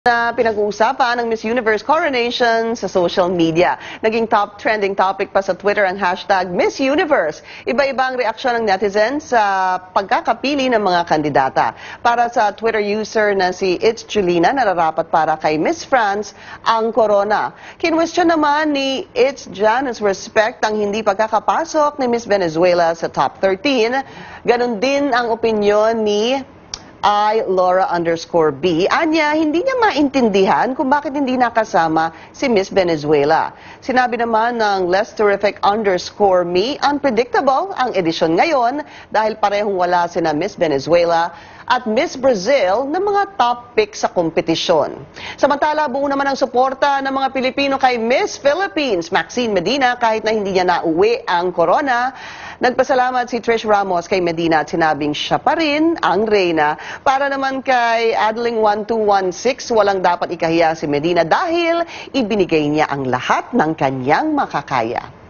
Na pinag-uusapan ng Miss Universe coronation sa social media. Naging top trending topic pa sa Twitter ang hashtag Miss Universe. Iba-iba ang reaksyon ng netizens sa pagkakapili ng mga kandidata. Para sa Twitter user na si It's Julina, nararapat para kay Miss France ang corona. Kinwestiyon naman ni It's Janus Respect ang hindi pagkakapasok ni Miss Venezuela sa top 13. Ganon din ang opinyon ni Laura_B. Anya, hindi niya maintindihan kung bakit hindi nakasama si Miss Venezuela. Sinabi naman ng _me, unpredictable ang edisyon ngayon dahil parehong wala sina Miss Venezuela at Miss Brazil na mga top pick sa kompetisyon. Samantala, buo naman ang suporta ng mga Pilipino kay Miss Philippines, Maxine Medina, kahit na hindi niya nauwi ang corona. Nagpasalamat si Trish Ramos kay Medina at sinabing siya pa rin ang reyna. Para naman kay Adling1216, walang dapat ikahiya si Medina dahil ibinigay niya ang lahat ng kanyang makakaya.